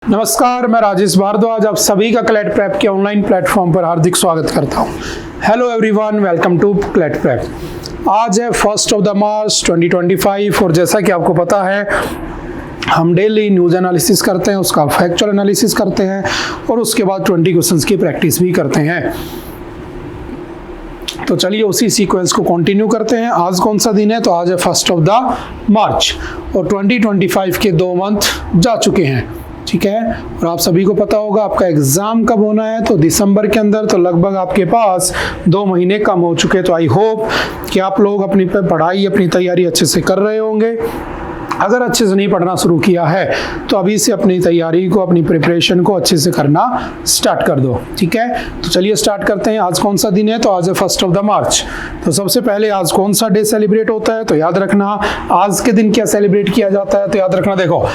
नमस्कार, मैं राजेश भारद्वाज आप सभी का क्लैट प्रेप के ऑनलाइन प्लेटफॉर्म पर हार्दिक स्वागत करता हूं। Hello everyone, welcome to CLAT prep. आज है 1 मार्च 2025 और जैसा कि आपको पता है हम डेली न्यूज़ एनालिसिस करते हैं, उसका फैक्चुअल एनालिसिस करते हैं और उसके बाद 20 क्वेश्चंस की प्रैक्टिस भी करते हैं। तो चलिए उसी सीक्वेंस को कंटिन्यू करते हैं। आज कौन सा दिन है? तो आज है 1 मार्च और 2025 के 2 मंथ जा चुके हैं, ठीक है। और आप सभी को पता होगा आपका एग्जाम कब होना है, तो दिसंबर के अंदर। तो लगभग आपके पास 2 महीने कम हो चुके। तो आई होप कि आप लोग अपनी पढ़ाई, अपनी तैयारी अच्छे से कर रहे होंगे। अगर अच्छे से नहीं पढ़ना शुरू किया है तो अभी से अपनी तैयारी को, अपनी प्रिपरेशन को अच्छे से करना स्टार्ट कर दो, ठीक है। तो चलिए स्टार्ट करते हैं। आज कौन सा दिन है? तो आज है 1 मार्च। तो सबसे पहले आज कौन सा डे सेलिब्रेट होता है? तो याद रखना आज के दिन क्या सेलिब्रेट किया जाता है। तो याद रखना, देखो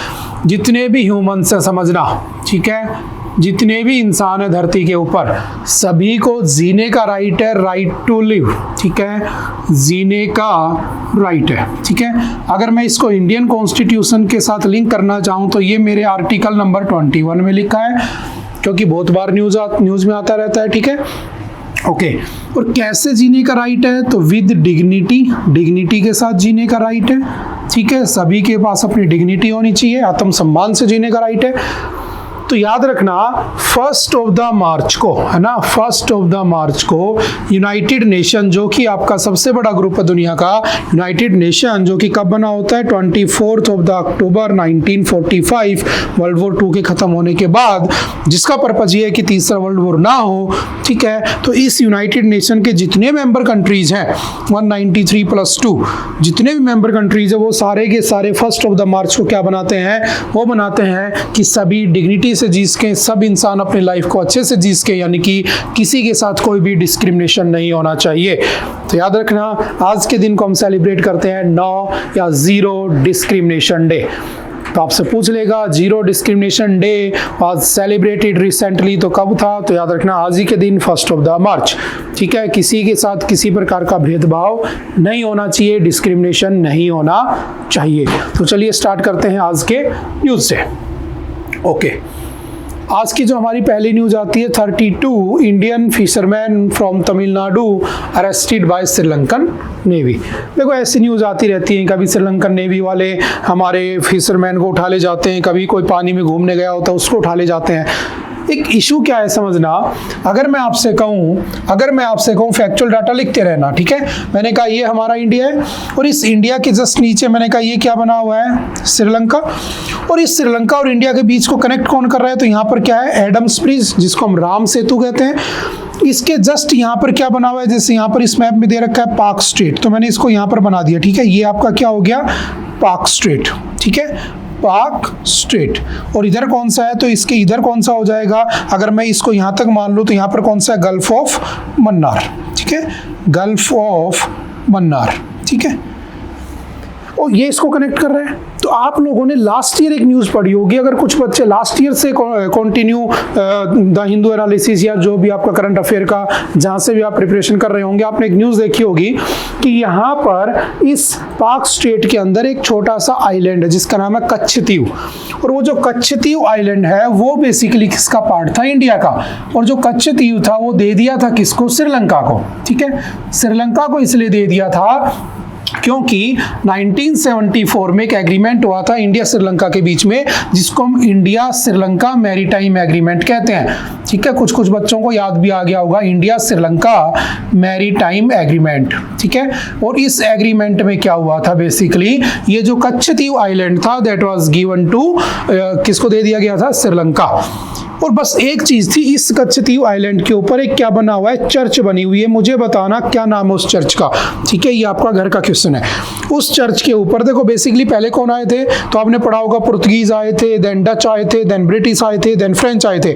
जितने भी ह्यूमंस हैं, समझना, ठीक है, जितने भी इंसान है धरती के ऊपर, सभी को जीने का राइट है, राइट टू लिव, ठीक है, जीने का राइट है, ठीक है। अगर मैं इसको इंडियन कॉन्स्टिट्यूशन के साथ लिंक करना चाहूँ तो ये मेरे आर्टिकल नंबर 21 में लिखा है, क्योंकि बहुत बार न्यूज़ में आता रहता है, ठीक है, ओके। और कैसे जीने का राइट है? तो विद डिग्निटी के साथ जीने का राइट है, ठीक है। सभी के पास अपनी डिग्निटी होनी चाहिए, आत्मसम्मान से जीने का राइट है। तो याद रखना 1 मार्च को, है ना, 1 मार्च को यूनाइटेड नेशन, जो कि आपका सबसे बड़ा ग्रुप है दुनिया का, यूनाइटेड नेशन, जो कि कब बना होता है? 24 अक्टूबर 1945, वर्ल्ड वॉर 2 के खत्म होने के बाद, जिसका पर्पज ये है कि तीसरा वर्ल्ड वॉर ना हो, ठीक है। तो इस यूनाइटेड नेशन के जितने मेंबर कंट्रीज हैं 193+2, जितने भी मेंबर कंट्रीज है वो सारे के सारे 1 मार्च को क्या बनाते हैं? वो बनाते हैं कि सभी डिग्निटी से जी सके, सब इंसान अपनी लाइफ को अच्छे से जी सके, यानी कि किसी के साथ कोई भी डिस्क्रिमिनेशन नहीं होना चाहिए। तो याद रखना आज के दिन को हम सेलिब्रेट करते हैं नो या 0 डिस्क्रिमिनेशन डे। तो आपसे पूछ लेगा 0 डिस्क्रिमिनेशन डे आज सेलिब्रेटेड रिसेंटली, तो कब था? तो याद रखना आज ही के दिन 1 मार्च, ठीक है। किसी के साथ किसी प्रकार का भेदभाव नहीं होना चाहिए, डिस्क्रिमिनेशन नहीं होना चाहिए। तो चलिए स्टार्ट करते हैं आज के न्यूज़ से, ओके। आज की जो हमारी पहली न्यूज आती है, 32 Indian fisherman from Tamil Nadu arrested bye Sri Lankan navy. देखो ऐसी न्यूज आती रहती है, कभी श्रीलंकन नेवी वाले हमारे फिशरमैन को उठा ले जाते हैं, कभी कोई पानी में घूमने गया होता है उसको उठा ले जाते हैं। एक इशू क्या है समझना, अगर मैं आपसे कहूँ फैक्चुअल डाटा लिखते रहना, ठीक है। मैंने कहा ये हमारा इंडिया है और इस इंडिया के जस्ट नीचे मैंने कहा ये क्या बना हुआ है? श्रीलंका। और इस श्रीलंका और इंडिया के बीच को कनेक्ट कौन कर रहा है? तो यहाँ पर क्या है? एडम्स ब्रिज, जिसको हम राम सेतु कहते हैं। इसके जस्ट यहाँ पर क्या बना हुआ है? जैसे यहाँ पर इस मैप में दे रखा है पाक स्ट्रेट, तो मैंने इसको यहाँ पर बना दिया, ठीक है। ये आपका क्या हो गया? पाक स्ट्रेट, ठीक है, पाक स्ट्रेट। और इधर कौन सा है? तो इसके इधर कौन सा हो जाएगा? अगर मैं इसको यहाँ तक मान लूँ तो यहाँ पर कौन सा है? गल्फ ऑफ मन्नार, ठीक है, गल्फ ऑफ मन्नार, ठीक है। और ये इसको कनेक्ट कर रहे हैं। तो आप लोगों ने लास्ट ईयर एक न्यूज़ पढ़ी होगी, अगर कुछ बच्चे लास्ट ईयर से कंटिन्यू द हिंदू एनालिसिस या जो भी आपका करंट अफेयर का जहाँ से भी आप प्रिपरेशन कर रहे होंगे, आपने एक न्यूज़ देखी होगी कि यहाँ पर इस पाक स्टेट के अंदर एक छोटा सा आइलैंड है जिसका नाम है कच्छतीव। और वो जो कच्छतीव आइलैंड है वो बेसिकली किसका पार्ट था? इंडिया का। और जो कच्छतीव था वो दे दिया था किसको? श्रीलंका को, ठीक है। श्रीलंका को इसलिए दे दिया था क्योंकि 1974 में एक एग्रीमेंट हुआ था इंडिया श्रीलंका के बीच में, जिसको हम इंडिया श्रीलंका मैरीटाइम एग्रीमेंट कहते हैं, ठीक है। कुछ बच्चों को याद भी आ गया होगा, इंडिया श्रीलंका मैरीटाइम एग्रीमेंट, ठीक है। और इस एग्रीमेंट में क्या हुआ था? बेसिकली ये जो कच्छतीव आइलैंड था दैट वाज गिवन टू, किसको दे दिया गया था? श्रीलंका। और बस एक चीज थी, इस कच्छतीव आइलैंड के ऊपर एक क्या बना हुआ है? चर्च बनी हुई है। मुझे बताना क्या नाम है उस चर्च का, ठीक है। ये आपका घर का क्वेश्चन है। उस चर्च के ऊपर देखो बेसिकली पहले कौन आए थे? तो आपने पढ़ा होगा पुर्तगीज आए थे, देन डच आए थे, देन ब्रिटिश आए थे, देन फ्रेंच आए थे।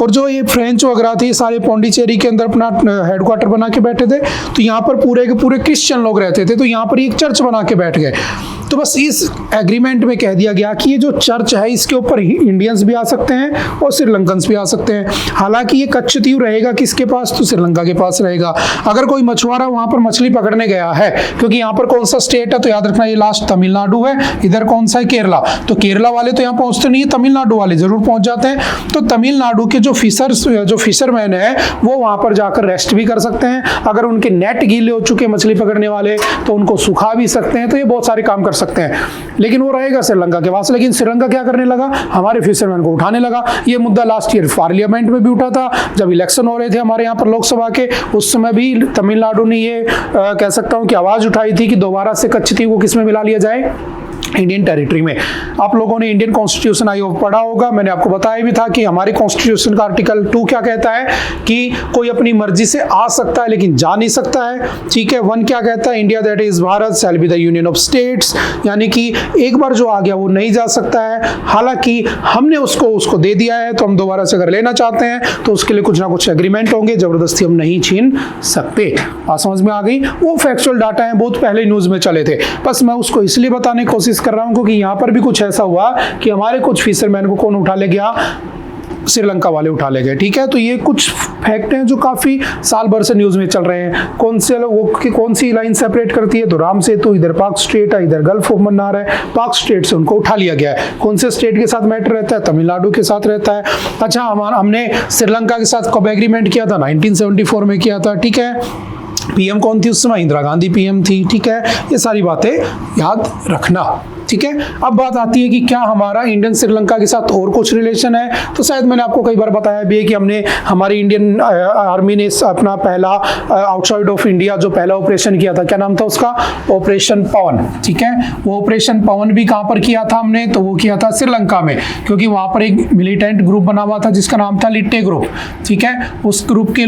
और जो ये फ्रेंच वगैरह थे सारे पौंडीचेरी के अंदर अपना हेडक्वार्टर बना के बैठे थे। तो यहाँ पर पूरे के पूरे क्रिश्चियन लोग रहते थे, तो यहाँ पर एक चर्च बना के बैठ गए। तो बस इस एग्रीमेंट में कह दिया गया कि ये जो चर्च है इसके ऊपर इंडियंस भी आ सकते हैं और श्रीलंकन्स भी आ सकते हैं। हालांकि ये कच्छतीव रहेगा किसके पास, तो श्रीलंका के पास रहेगा। अगर कोई मछुआरा वहां पर मछली पकड़ने गया है, क्योंकि यहाँ पर कौन सा स्टेट है, तो याद रखना ये लास्ट तमिलनाडु है, इधर कौन सा है, केरला। तो केरला वाले तो यहाँ पहुंचते नहीं है, तमिलनाडु वाले जरूर पहुंच जाते हैं। तो तमिलनाडु के जो फिशरमैन है वो वहां पर जाकर रेस्ट भी कर सकते हैं। अगर उनके नेट गीले हो चुके मछली पकड़ने वाले तो उनको सुखा भी सकते हैं। तो ये बहुत सारे काम कर सकते हैं, लेकिन वो रहेगा श्रीलंका के पास। लेकिन श्रीलंका क्या करने लगा, हमारे फिशरमैन को उठाने लगा। ये मुद्दा लास्ट ईयर पार्लियामेंट में भी उठा था, जब इलेक्शन हो रहे थे हमारे यहाँ पर लोकसभा के, उस समय भी तमिलनाडु ने ये कह सकता हूँ कि आवाज उठाई थी कि दोबारा से कच्छतीव को किसमें मिला लिया जाए, इंडियन टेरिटरी में। आप लोगों ने इंडियन कॉन्स्टिट्यूशन आयोग पढ़ा होगा, मैंने आपको बताया भी था कि हमारे कॉन्स्टिट्यूशन का आर्टिकल 2 क्या कहता है कि कोई अपनी मर्जी से आ सकता है लेकिन जा नहीं सकता है। ठीक है, 1 क्या कहता है, India that is Bharat shall be the union of states, यानी कि एक बार जो आ गया वो नहीं जा सकता है। हालांकि हमने उसको दे दिया है, तो हम दोबारा से अगर लेना चाहते हैं तो उसके लिए कुछ ना कुछ एग्रीमेंट होंगे, जबरदस्ती हम नहीं छीन सकते। बात समझ में आ गई। वो फैक्चुअल डाटा है, बहुत पहले न्यूज में चले थे, बस मैं उसको इसलिए बताने की कोशिश कर रहा हूं क्योंकि यहां पर भी कुछ ऐसा हुआ कि हमारे कुछ फिशरमैन को कौन उठा ले गया, श्रीलंका वाले उठा ले गए। ठीक है, तो ये कुछ फैक्ट हैं जो काफी साल भर से न्यूज में चल रहे हैं। कौन सी लाइन सेपरेट करती है, तो राम सेतु, इधर पाक स्टेट है, इधर गल्फ ऑफ मन्नार है, पाक स्टेट से उनको उठा लिया गया है। कौन से स्टेट के साथ मैटर रहता है, तमिलनाडु के साथ रहता है। अच्छा, हमने श्रीलंका के साथ कब एग्रीमेंट किया था, 1974 में किया था। ठीक है, पीएम कौन थी उस समय, इंदिरा गांधी पीएम थी। ठीक है, ये सारी बातें याद रखना। ठीक है, अब बात आती है कि क्या हमारा इंडियन श्रीलंका के साथ और कुछ रिलेशन है, तो शायद मैंने आपको कई बार बताया भी है कि हमने हमारी इंडियन आर्मी ने अपना पहला आउटसाइड ऑफ इंडिया जो पहला ऑपरेशन किया था, क्या नाम था उसका, ऑपरेशन पवन। ठीक है, वो ऑपरेशन पवन भी कहां पर किया था हमने, तो वो किया था श्रीलंका में, क्योंकि वहां पर एक मिलिटेंट ग्रुप बना हुआ था जिसका नाम था लिट्टे ग्रुप। ठीक है, उस ग्रुप के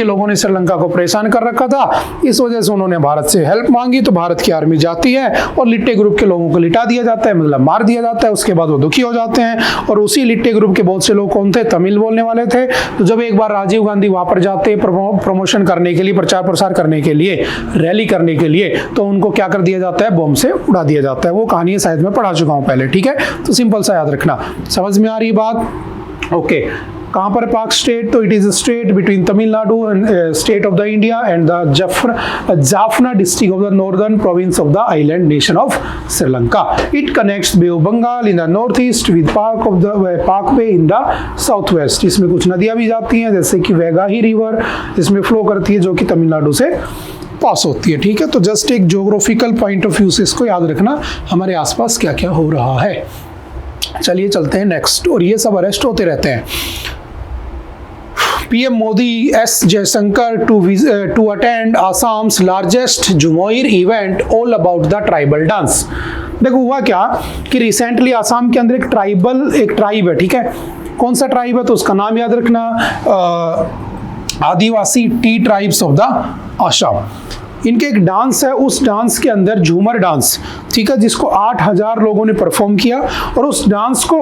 लोगों ने श्रीलंका को परेशान कर रखा था, इस वजह से उन्होंने भारत से हेल्प मांगी। तो भारत की आर्मी जाती है और लिट्टे ग्रुप के लोगों को लिटा दिया जाता है, मतलब मार दिया जाता है। उसके बाद वो दुखी हो जाते हैं, और उसी लिट्टे ग्रुप के बहुत से लोग कौन थे, तमिल बोलने वाले थे। तो जब एक बार राजीव गांधी वहां पर जाते प्रमोशन करने के लिए, प्रचार प्रसार करने के लिए, रैली करने के लिए, तो उनको क्या कर दिया जाता है, बम से उड़ा दिया जाता है। वो कहानी शायद मैं पढ़ा चुका हूं पहले। ठीक है, तो सिंपल सा याद रखना। समझ में आ रही बात? ओके, कहां पर पाक स्टेट, तो it is strait between Tamil Nadu and state of the India and the Jaffna district of the northern province of the island nation of Sri Lanka. It connects bay of Bengal in the north east with Palk bay in the south west. इसमें कुछ नदियां भी जाती हैं, जैसे कि वैगाही river इसमें flow करती है, जो कि तमिलनाडु से पास होती है। ठीक है, तो जस्ट एक ज्योग्राफिकल पॉइंट ऑफ व्यू से इसको याद रखना, हमारे आसपास क्या क्या हो रहा है। चलिए चलते हैं नेक्स्ट, और ये सब अरेस्ट होते रहते हैं। PM Modi S Jaishankar to attend Assam's largest Jumoir event all about the tribal dance। देखो हुआ क्या कि रिसेंटली आसाम के अंदर एक ट्राइब है। ठीक है, कौन सा ट्राइब है, तो उसका नाम याद रखना, Adivasi tea tribes of the Assam. इनके एक डांस है, उस डांस के अंदर झूमर डांस, ठीक है, जिसको 8000 लोगों ने परफॉर्म किया। और उस डांस को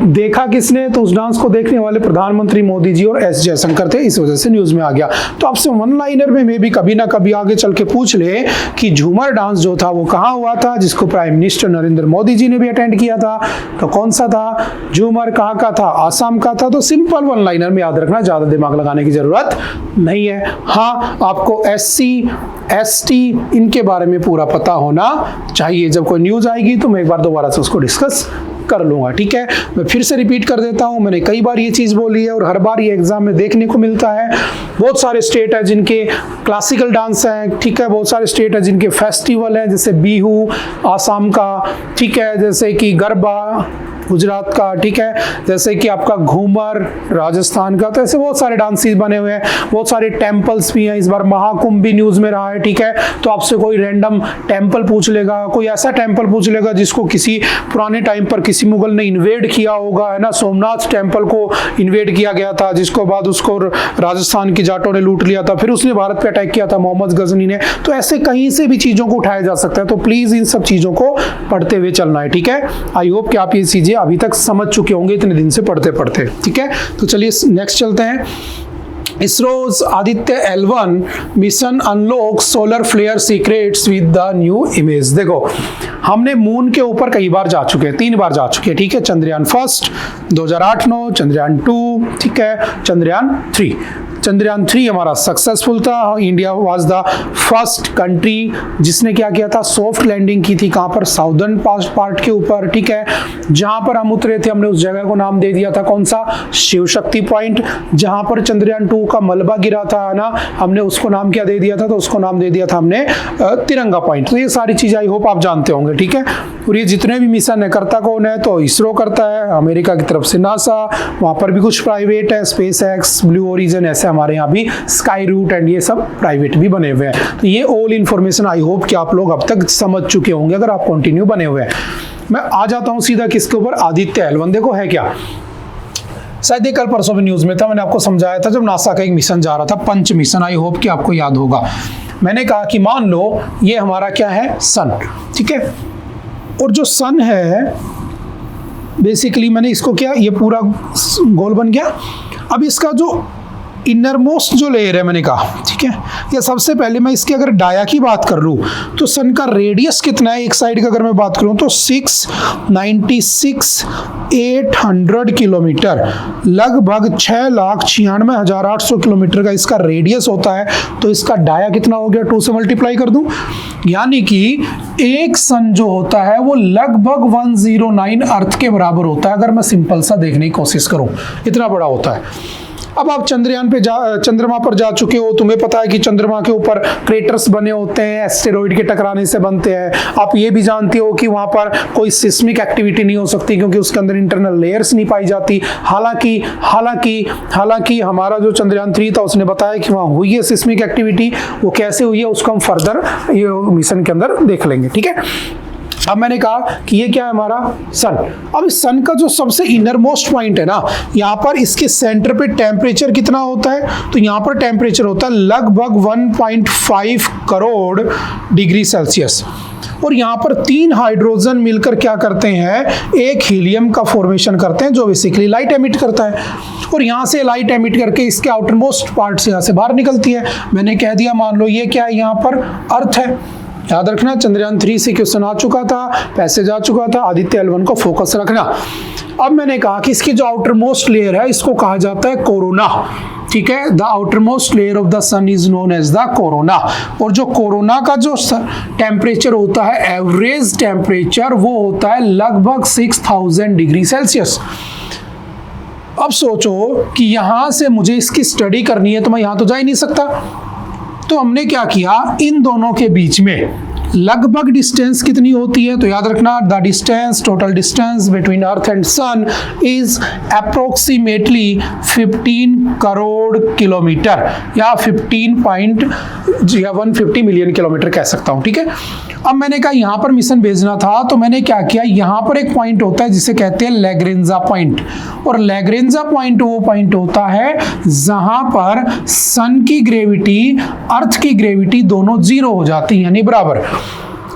देखा किसने, तो उस डांस को देखने वाले प्रधानमंत्री मोदी जी और एस जयशंकर थे, इस वजह से न्यूज में आ गया। तो आपसे वन लाइनर में मे भी कभी ना कभी आगे चल के पूछ ले कि झूमर डांस जो था वो कहाँ हुआ था, जिसको प्राइम मिनिस्टर नरेंद्र मोदी जी ने भी अटेंड किया था। तो कौन सा था झूमर, कहाँ का था, आसाम का था। तो सिंपल वन लाइनर में याद रखना, ज्यादा दिमाग लगाने की जरूरत नहीं है। हाँ, आपको SC ST इनके बारे में पूरा पता होना चाहिए। जब कोई न्यूज आएगी तो मैं एक बार दोबारा से उसको डिस्कस कर लूंगा। ठीक है, मैं फिर से रिपीट कर देता हूं, मैंने कई बार ये चीज बोली है और हर बार ये एग्जाम में देखने को मिलता है। बहुत सारे स्टेट है जिनके क्लासिकल डांस है, ठीक है, बहुत सारे स्टेट है जिनके फेस्टिवल है, जैसे बिहू आसाम का, ठीक है, जैसे कि गरबा गुजरात का, ठीक है, जैसे कि आपका घूमर राजस्थान का। तो ऐसे बहुत सारे डांसेस बने हुए हैं, बहुत सारे टेम्पल्स भी हैं। इस बार महाकुंभ भी न्यूज में रहा है। ठीक है, तो आपसे कोई रैंडम टेम्पल पूछ लेगा, कोई ऐसा टेम्पल पूछ लेगा जिसको किसी पुराने टाइम पर किसी मुगल ने इन्वेड किया होगा, है ना। सोमनाथ टेम्पल को इन्वेड किया गया था, जिसको बाद उसको राजस्थान की जाटों ने लूट लिया था, फिर उसने भारत पे अटैक किया था मोहम्मद गजनी ने। तो ऐसे कहीं से भी चीजों को उठाया जा सकता है, तो प्लीज इन सब चीजों को पढ़ते हुए चलना है। ठीक है, आई होप कि आप ये चीजें अभी तक समझ चुके होंगे इतने दिन से पढ़ते पढ़ते। ठीक है, तो चलिए नेक्स्ट चलते हैं। ISRO's Aditya L1 mission unlock solar flare secrets with the new image. देखो हमने मून के ऊपर कई बार जा चुके हैं, 3 बार जा चुके हैं, ठीक है। चंद्रयान फर्स्ट 2008-9, चंद्रयान 2, ठीक है, चंद्रयान 3। चंद्रयान 3 हमारा सक्सेसफुल था। India was the first country जिसने क्या किया था, सॉफ्ट लैंडिंग की थी। कहाँ पर, साउदर्न पार्ट के ऊपर, ठीक है। जहां पर हम उतरे थे हमने उस जगह को नाम दे दिया था कौन सा, शिव शक्ति पॉइंट। जहां पर चंद्रयान 2 का मलबा गिरा था ना, हमने उसको नाम क्या दे दिया था, तो उसको नाम दे दिया था हमने तिरंगा पॉइंट। तो ये सारी चीजें आई होप आप जानते होंगे, ठीक है। और ये जितने भी मिशन है करता कौन है, तो इसरो करता है, अमेरिका की तरफ से नासा, वहां पर भी कुछ प्राइवेट है, स्पेस एक्स, ब्लू ओरिजिन, ऐसे हमारे यहाँ भी स्काई रूट एंड ये सब प्राइवेट भी बने हुए हैं। तो ये ऑल इन्फॉर्मेशन आई होप कि आप लोग अब तक समझ चुके होंगे अगर आप कंटिन्यू बने हुए हैं। मैं आ जाता हूं सीधा किसके ऊपर, आदित्य L1। देखो है क्या, शायद ये कल परसों में न्यूज में था, मैंने आपको समझाया था जब नासा का एक मिशन जा रहा था, पंच मिशन, आई होप कि आपको याद होगा। मैंने कहा कि मान लो ये हमारा क्या है, सन, ठीक है। और जो सन है बेसिकली मैंने इसको क्या, ये पूरा गोल बन गया। अब इसका जो इनर मोस्ट जो लेयर है मैंने कहा, ठीक है, ये सबसे पहले मैं इसके अगर डाया की बात कर लूँ तो सन का रेडियस कितना है, एक साइड का अगर मैं बात करूँ तो 696,800 किलोमीटर, लगभग 6,96,800 किलोमीटर का इसका रेडियस होता है। तो इसका डाया कितना हो गया, 2 से मल्टीप्लाई कर दूं, यानी कि एक सन जो होता है वो लगभग 109 अर्थ के बराबर होता है। अगर मैं सिंपल सा देखने की कोशिश करूं, इतना बड़ा होता है। अब आप चंद्रयान पे चंद्रमा पर जा चुके हो, तुम्हें पता है कि चंद्रमा के ऊपर क्रेटर्स बने होते हैं, एस्टेरॉइड के टकराने से बनते हैं। आप ये भी जानते हो कि वहां पर कोई सिस्मिक एक्टिविटी नहीं हो सकती क्योंकि उसके अंदर इंटरनल लेयर्स नहीं पाई जाती। हालांकि हमारा जो चंद्रयान 3 था उसने बताया कि वहां हुई है सिस्मिक एक्टिविटी। वो कैसे हुई है उसको हम फर्दर ये मिशन के अंदर देख लेंगे, ठीक है। अब मैंने कहा कि ये क्या है हमारा सन। अब इस सन का जो सबसे इनर मोस्ट पॉइंट है ना, यहाँ पर इसके सेंटर पे टेम्परेचर कितना होता है, तो यहाँ पर टेम्परेचर होता है लगभग 1.5 करोड़ डिग्री सेल्सियस। और यहाँ पर 3 हाइड्रोजन मिलकर क्या करते हैं, एक हीलियम का फॉर्मेशन करते हैं जो बेसिकली लाइट एमिट करता है। और यहाँ से लाइट एमिट करके इसके आउटर मोस्ट पार्ट से यहाँ से बाहर निकलती है। मैंने कह दिया, मान लो ये क्या है, यहाँ पर अर्थ है। याद रखना, चंद्रयान 3 से क्वेश्चन आ चुका था, पैसेज आ चुका था, आदित्य L1 को फोकस रखना। अब मैंने कहा कि इसकी जो आउटर मोस्ट लेयर है इसको कहा जाता है कोरोना, ठीक है। The outermost layer of the sun is known as the corona. और जो कोरोना का जो टेम्परेचर होता है, एवरेज टेम्परेचर, वो होता है लगभग 6000 डिग्री सेल्सियस। अब सोचो कि यहां से मुझे इसकी स्टडी करनी है तो मैं यहां तो जा ही नहीं सकता। तो हमने क्या किया, इन दोनों के बीच में लगभग डिस्टेंस कितनी होती है, तो याद रखना the distance, total distance between earth and sun is approximately 15 crore kilometre या 150 मिलियन किलोमीटर कह सकता हूं, ठीक है। अब मैंने कहा यहां पर मिशन भेजना था, तो मैंने क्या किया, यहां पर एक पॉइंट होता है जिसे कहते हैं लैग्रेंजा पॉइंट। और लैग्रेंजा पॉइंट वो पॉइंट होता है जहां पर सन की ग्रेविटी, अर्थ की ग्रेविटी दोनों 0 हो जाती है, यानी बराबर।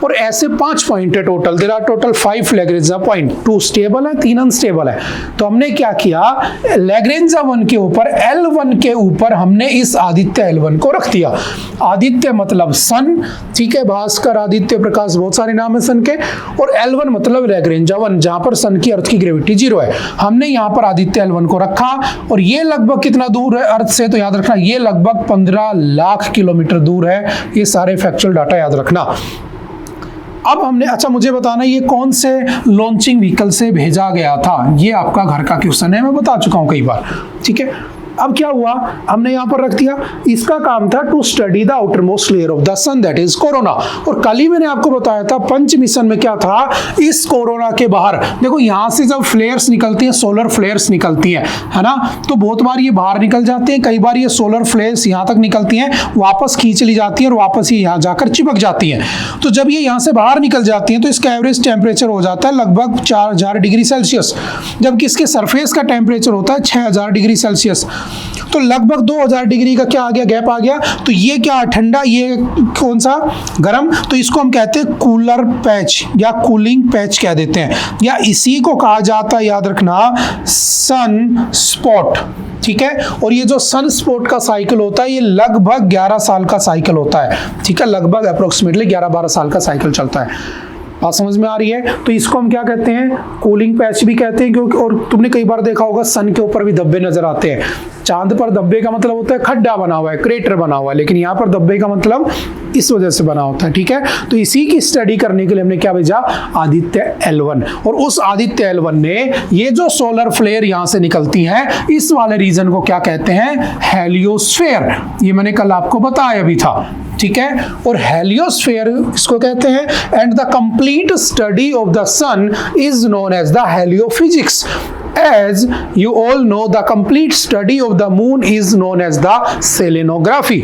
और ऐसे 5 पॉइंट है total, there are total 5 Lagrange point, 2 stable है, 3 अनस्टेबल है। तो हमने क्या किया, लैग्रेंजा 1 के ऊपर, L1 के ऊपर हमने इस आदित्य L1 को रख दिया। आदित्य मतलब सन, ठीक है, भास्कर, आदित्य, प्रकाश, बहुत सारे नाम है सन के। और L1 मतलब लैग्रेंजा 1, जहां पर सन की, अर्थ की ग्रेविटी 0 है। हमने यहां पर आदित्य L1 को रखा। और ये लगभग कितना दूर है अर्थ से, तो याद रखना ये लगभग 15 लाख किलोमीटर दूर है। ये सारे फैक्चुअल डाटा याद रखना। अब हमने, अच्छा मुझे बताना ये कौन से लॉन्चिंग व्हीकल से भेजा गया था, ये आपका घर का क्वेश्चन है, मैं बता चुका हूं कई बार, ठीक है। अब क्या हुआ, हमने यहां पर रख दिया, इसका काम था to study the outermost layer of the sun, that is corona. और कल ही मैंने आपको बताया था पंच मिशन में क्या था, इस कोरोना के बाहर देखो, यहां से जब फ्लेयर्स निकलती हैं, सोलर फ्लेयर्स निकलती हैं, है ना, तो बहुत बार ये बाहर निकल जाते हैं, कई बार ये सोलर फ्लेयर्स यहां तक निकलती हैं, वापस खींच ली जाती है और वापस ये यहां जाकर चिपक जाती हैं। तो जब ये यहां से बाहर निकल जाती हैं तो इसका एवरेज टेम्परेचर हो जाता है लगभग 4000 डिग्री सेल्सियस, जबकि इसके सरफेस का टेम्परेचर होता है 6000 डिग्री सेल्सियस। तो लगभग 2000 डिग्री का क्या आ गया, गैप आ गया। तो ये क्या ठंडा, ये कौन सा गर्म, तो इसको हम कहते हैं कूलर पैच या कूलिंग पैच कह देते हैं, या इसी को कहा जाता है, याद रखना, सन स्पॉट। ठीक है, और ये जो सन स्पॉट का साइकिल होता है ये लगभग 11 साल का साइकिल होता है। ठीक है, लगभग अप्रोक्सीमेटली 11-12 साल का साइकिल चलता है। बात समझ में आ रही है? तो इसको हम क्या कहते हैं, कूलिंग पैच भी कहते हैं, क्योंकि और तुमने कई बार देखा होगा सन के ऊपर भी धब्बे नजर आते हैं। चांद पर धब्बे का मतलब होता है खड्डा बना हुआ है, क्रेटर बना हुआ है, लेकिन यहाँ पर धब्बे का मतलब इस वजह से बना होता है। ठीक है, तो इसी की स्टडी करने के लिए हमने क्या भेजा, आदित्य L1, और उस आदित्य L1 ने ये जो सोलर फ्लेयर यहाँ से निकलती हैं, इस वाले रीजन को क्या कहते हैं, हेलियोस्फीयर। ये मैंने कल आपको बताया भी था। ठीक है, और हेलियोस्फीयर इसको कहते हैं, and the complete study of the sun is known as the heliophysics. As you all know, the complete study of the moon is known as the selenography.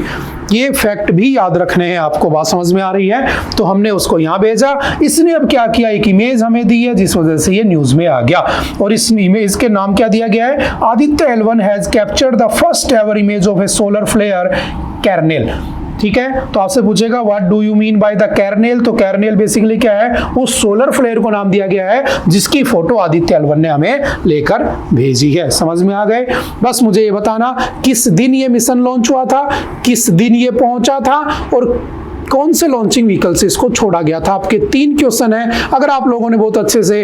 ये फैक्ट भी याद रखने हैं आपको। बात समझ में आ रही है? तो हमने उसको यहाँ भेजा, इसने अब क्या किया, एक इमेज हमें दी है जिस वजह से ये न्यूज में आ गया, और इस इमेज के नाम क्या दिया गया है, Aditya L1 has captured the first ever image of a solar flare kernel. ठीक है, तो आपसे पूछेगा what do you mean by the kernel, तो कैरनेल बेसिकली क्या है, उस सोलर फ्लेयर को नाम दिया गया है जिसकी फोटो आदित्य L1 ने हमें लेकर भेजी है। समझ में आ गए? बस मुझे ये बताना किस दिन ये मिशन लॉन्च हुआ था, किस दिन ये पहुंचा था, और कौन से लॉन्चिंग व्हीकल से इसको छोड़ा गया था। आपके 3 क्वेश्चन है। अगर आप लोगों ने बहुत अच्छे से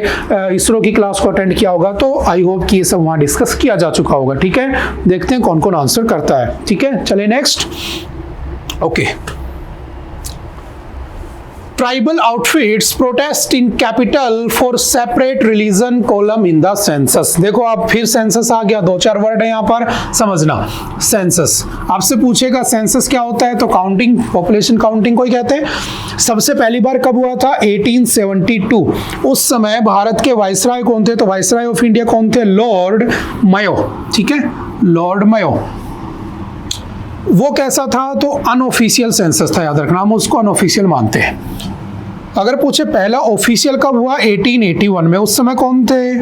इसरो की क्लास को अटेंड किया होगा तो आई होप कि ये सब वहां डिस्कस किया जा चुका होगा। ठीक है, देखते हैं कौन कौन आंसर करता है। ठीक है, चले next. Okay, tribal outfits protest in capital for separate religion column in the census. देखो आप फिर सेंसस आ गया, 2-4 वर्ड है यहाँ पर समझना। सेंसस आपसे पूछेगा सेंसस क्या होता है, तो काउंटिंग, पॉपुलेशन काउंटिंग को ही कहते हैं। सबसे पहली बार कब हुआ था, 1872। उस समय भारत के वाइसराय कौन थे, तो वाइसराय ऑफ इंडिया कौन थे, लॉर्ड मायो। ठीक है, लॉर्ड मायो। वो कैसा था, तो अनऑफिशियल सेंसस था, याद रखना, हम उसको अनऑफिशियल मानते हैं। अगर पूछे पहला ऑफिशियल कब हुआ, 1881 में, उस समय कौन थे,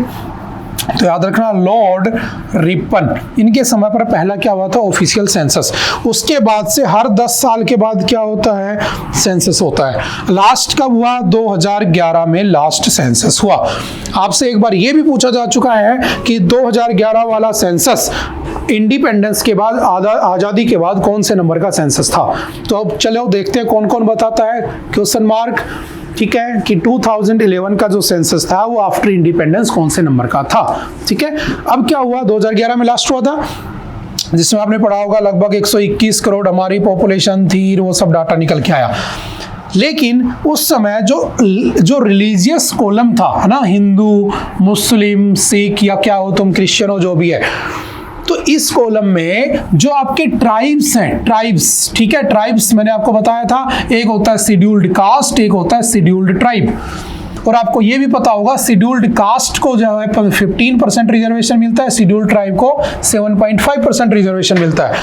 तो याद रखना लॉर्ड रिपन। इनके समय पर पहला क्या हुआ था, ऑफिशियल सेंसस। उसके बाद से हर 10 साल के बाद क्या होता है, सेंसस होता है। लास्ट कब हुआ, 2011 में लास्ट सेंसस हुआ। आपसे एक बार ये भी पूछा जा चुका है कि 2011 वाला सेंसस इंडिपेंडेंस के बाद, आजादी के बाद कौन से नंबर का सेंसस था। तो अब चलो देखते हैं कौन कौन बताता है, क्वेश्चन मार्क। ठीक है, कि 2011 का जो सेंसस था वो आफ्टर इंडिपेंडेंस कौन से नंबर का था। ठीक है, अब क्या हुआ, 2011 में लास्ट हुआ था, जिसमें आपने पढ़ा होगा लगभग 121 करोड़ हमारी पॉपुलेशन थी, वो सब डाटा निकल के आया। लेकिन उस समय जो रिलीजियस कॉलम था, है ना, हिंदू, मुस्लिम, सिख या क्या हो तुम, क्रिश्चियन हो, जो भी है, तो इस कॉलम में जो आपके ट्राइब्स हैं, ट्राइब्स, ठीक है, ट्राइब्स मैंने आपको बताया था, एक होता है शेड्यूल्ड कास्ट, एक होता है शेड्यूल्ड ट्राइब। और आपको ये भी पता होगा शेड्यूल्ड कास्ट को जो है 15% रिजर्वेशन मिलता है, शेड्यूल्ड ट्राइब को 7.5% रिजर्वेशन मिलता है।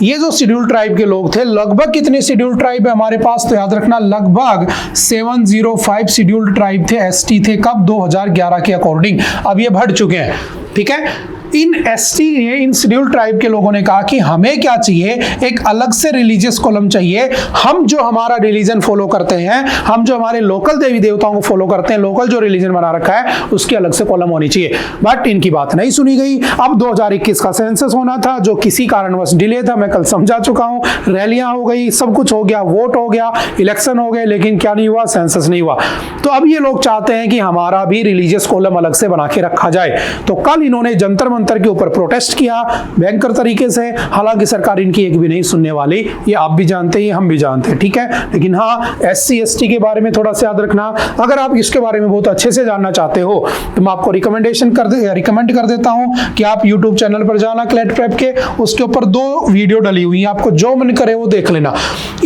ये जो शेड्यूल्ड ट्राइब के लोग थे, लगभग कितने शेड्यूल्ड ट्राइब है हमारे पास, तो याद रखना लगभग 705 शेड्यूल्ड ट्राइब थे, एसटी थे। कब, 2011 के अकॉर्डिंग। अब ये बढ़ चुके हैं। ठीक है, इन एसटी ने, इन शेड्यूल्ड ट्राइब के लोगों ने कहा कि हमें क्या चाहिए, एक अलग से रिलीजियस कॉलम चाहिए। हम जो हमारा रिलीजन फॉलो करते हैं, हम जो हमारे लोकल देवी देवताओं को फॉलो करते हैं, लोकल जो रिलीजन बना रखा है, उसकी अलग से कॉलम होनी चाहिए। बट इनकी बात नहीं सुनी गई। अब 2021 का सेंसस होना था, जो किसी कारणवश डिले था, मैं कल समझा चुका हूं। रैलियां हो गई, सब कुछ हो गया, वोट हो गया, इलेक्शन हो गए, लेकिन क्या नहीं हुआ, सेंसस नहीं हुआ। तो अब ये लोग चाहते हैं कि हमारा भी रिलीजियस कॉलम अलग से बना के रखा जाए। तो कल इन्होंने जंतर मंतर के ऊपर प्रोटेस्ट किया भयंकर तरीके से। हालांकि सरकार इनकी एक भी नहीं सुनने वाली, ये आप भी जानते हैं, हम भी जानते हैं। ठीक है, लेकिन हाँ, SC ST के बारे में थोड़ा सा याद रखना। अगर आप इसके बारे में बहुत अच्छे से जानना चाहते हो तो मैं आपको रिकमेंड कर देता हूं कि आप YouTube चैनल पर जाना, क्लैट प्रेप के, उसके ऊपर 2 वीडियो डली हुई है, आपको जो मन करे वो देख लेना।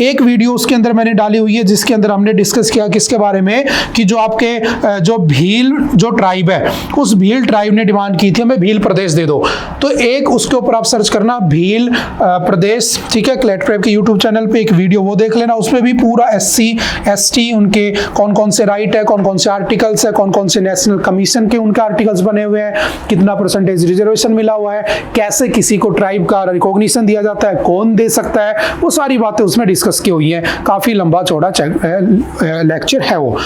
एक वीडियो उसके अंदर मैंने डाली हुई है जिसके अंदर हमने डिस्कस किया किसके बारे में, कि जो आपके जो भील जो ट्राइब है, उस भील ट्राइब ने डिमांड की थी हमें भील प्रदेश प्रदेश दे दो। तो एक उसके ऊपर आप सर्च करना भील प्रदेश, ठीक है। क्लैट प्रेप के यूट्यूब चैनल पे एक वीडियो वो देख लेना, उसमें भी पूरा SC ST उनके कौन कौन से राइट है, कौन कौन से आर्टिकल्स है, कौन कौन से नेशनल कमीशन के उनके आर्टिकल्स बने हुए हैं, कितना परसेंटेज रिजर्वेशन मिला हुआ है, कैसे किसी को ट्राइब का रिकॉग्निशन दिया जाता है, कौन दे सकता है, वो सारी बातें उसमें डिस्कस की हुई हैं। काफी लंबा चौड़ा लेक्चर है वो।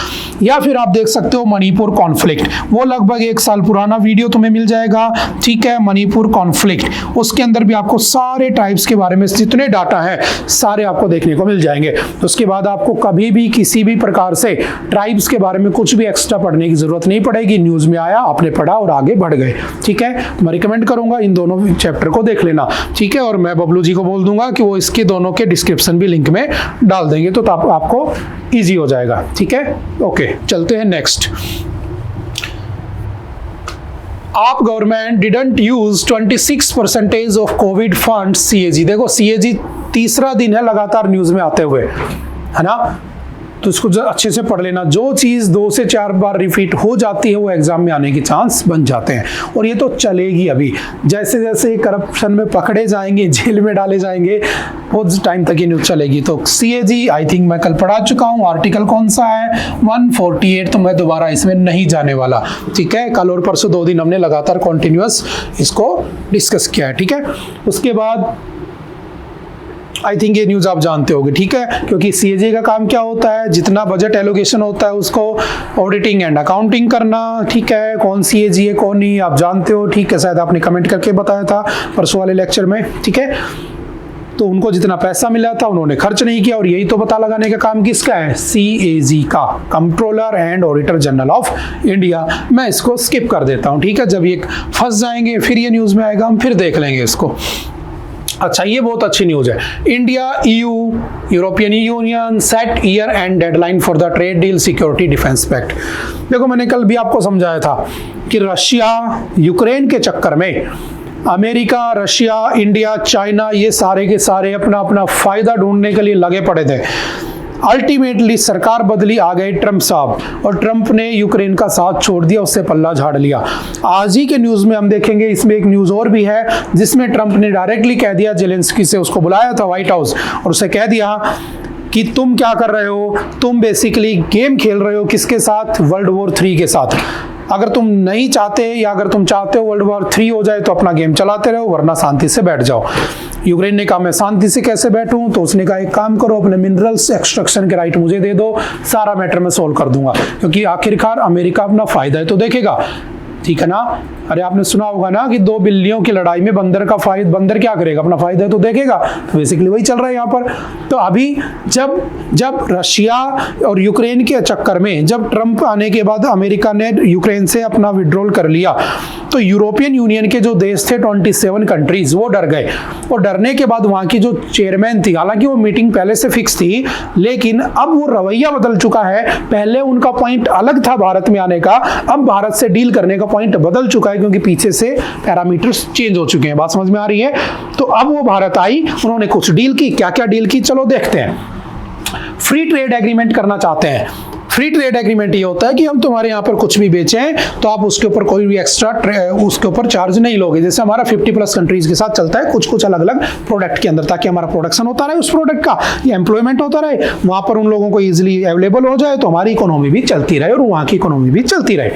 या फिर आप देख सकते हो मणिपुर कॉन्फ्लिक्ट, वो लगभग 1 साल पुराना वीडियो तुम्हें मिल जाएगा, ठीक है। मणिपुर कॉन्फ्लिक्ट, उसके अंदर भी आपको सारे ट्राइब्स के बारे में जितने डाटा है सारे आपको देखने को मिल जाएंगे। उसके बाद आपको कभी भी किसी भी प्रकार से ट्राइब्स के बारे में कुछ भी एक्स्ट्रा पढ़ने की जरूरत नहीं पड़ेगी। न्यूज में आया, आपने पढ़ा और आगे बढ़ गए, ठीक है। मैं रिकमेंड करूंगा इन दोनों चैप्टर को देख लेना, ठीक है। और मैं बबलू जी को बोल दूंगा कि वो इसके दोनों के डिस्क्रिप्शन भी लिंक में डाल देंगे, तो आपको इजी हो जाएगा, ठीक है। ओके, चलते हैं नेक्स्ट। आप government didn't use 26% of Covid fund CAG। देखो CAG तीसरा दिन है लगातार न्यूज में आते हुए, है ना। तो इसको अच्छे से पढ़ लेना। जो चीज़ 2 से 4 बार रिपीट हो जाती है वो एग्जाम में आने के चांस बन जाते हैं, और ये तो चलेगी अभी। जैसे जैसे करप्शन में पकड़े जाएंगे, जेल में डाले जाएंगे, बहुत टाइम तक ये न्यूज चलेगी। तो CAG आई थिंक मैं कल पढ़ा चुका हूँ। आर्टिकल कौन सा है? 148। तो मैं दोबारा इसमें नहीं जाने वाला, ठीक है। कल और परसों 2 दिन हमने लगातार कॉन्टिन्यूअस इसको डिस्कस किया है, ठीक है। उसके बाद आई थिंक ये न्यूज आप जानते होंगे, ठीक है। क्योंकि CAG का काम क्या होता है? जितना बजट एलोकेशन होता है उसको ऑडिटिंग एंड अकाउंटिंग करना, ठीक है। कौन CAG है कौन नहीं आप जानते हो, ठीक है। शायद आपने कमेंट करके बताया था परसों वाले लेक्चर में, ठीक है। तो उनको जितना पैसा मिला था उन्होंने खर्च नहीं किया, और यही तो पता लगाने का काम किसका है? CAG का, controller and auditor general of India. मैं इसको स्किप कर देता हूँ, ठीक है। जब ये फंस जाएंगे फिर ये न्यूज में आएगा, हम फिर देख लेंगे इसको। अच्छा, ये बहुत अच्छी न्यूज है। India EU European Union set year end deadline for the trade deal security defence pact. देखो, मैंने कल भी आपको समझाया था कि रशिया यूक्रेन के चक्कर में अमेरिका, रशिया, इंडिया, चाइना, ये सारे के सारे अपना अपना फायदा ढूंढने के लिए लगे पड़े थे। अल्टीमेटली सरकार बदली, आ गए ट्रंप साहब, और ट्रंप ने यूक्रेन का साथ छोड़ दिया, उससे पल्ला झाड़ लिया। आज ही के न्यूज में हम देखेंगे, इसमें एक न्यूज और भी है जिसमें ट्रंप ने डायरेक्टली कह दिया, जेलेंस्की से उसको बुलाया था व्हाइट हाउस, और उसे कह दिया कि तुम क्या कर रहे हो? तुम बेसिकली गेम खेल रहे हो किसके साथ? वर्ल्ड वॉर 3 के साथ। अगर तुम नहीं चाहते, या अगर तुम चाहते हो वर्ल्ड वॉर 3 हो जाए, तो अपना गेम चलाते रहो, वरना शांति से बैठ जाओ। यूक्रेन ने कहा मैं शांति से कैसे बैठूं? तो उसने कहा एक काम करो, अपने मिनरल्स एक्सट्रैक्शन के राइट मुझे दे दो, सारा मैटर मैं सोल्व कर दूंगा। क्योंकि आखिरकार अमेरिका अपना फायदा है तो देखेगा, ठीक है ना। अरे आपने सुना होगा ना कि 2 बिल्लियों की लड़ाई में बंदर क्या करेगा? अपना फायदा है तो देखेगा। तो बेसिकली वही चल रहा है यहाँ पर। तो अभी जब रशिया और यूक्रेन के चक्कर में, जब ट्रंप आने के बाद अमेरिका ने यूक्रेन से अपना विड्रॉल कर लिया, तो यूरोपियन यूनियन के जो देश थे 27 कंट्रीज, वो डर गए। और डरने के बाद वहां की जो चेयरमैन थी, हालांकि वो मीटिंग पहले से फिक्स थी, लेकिन अब वो रवैया बदल चुका है। पहले उनका पॉइंट अलग था भारत में आने का, अब भारत से डील करने का पॉइंट बदल चुका है, क्योंकि पीछे से पैरामीटर्स चेंज हो चुके हैं। बात समझ में आ रही है? तो अब वो भारत आई, उन्होंने कुछ डील की। क्या क्या डील की, चलो देखते हैं। फ्री ट्रेड एग्रीमेंट करना चाहते हैं। फ्री ट्रेड एग्रीमेंट ये होता है कि हम तुम्हारे यहाँ पर कुछ भी बेचें तो आप उसके ऊपर कोई भी एक्स्ट्रा उसके ऊपर चार्ज नहीं लोगे। जैसे हमारा 50+ कंट्रीज के साथ चलता है, कुछ अलग अलग प्रोडक्ट के अंदर, ताकि हमारा प्रोडक्शन होता रहे उस प्रोडक्ट का, या एम्प्लॉयमेंट होता रहे, वहां पर उन लोगों को इजिली अवेलेबल हो जाए, तो हमारी इकोनॉमी भी चलती रहे और वहां की इकोनॉमी भी चलती रहे।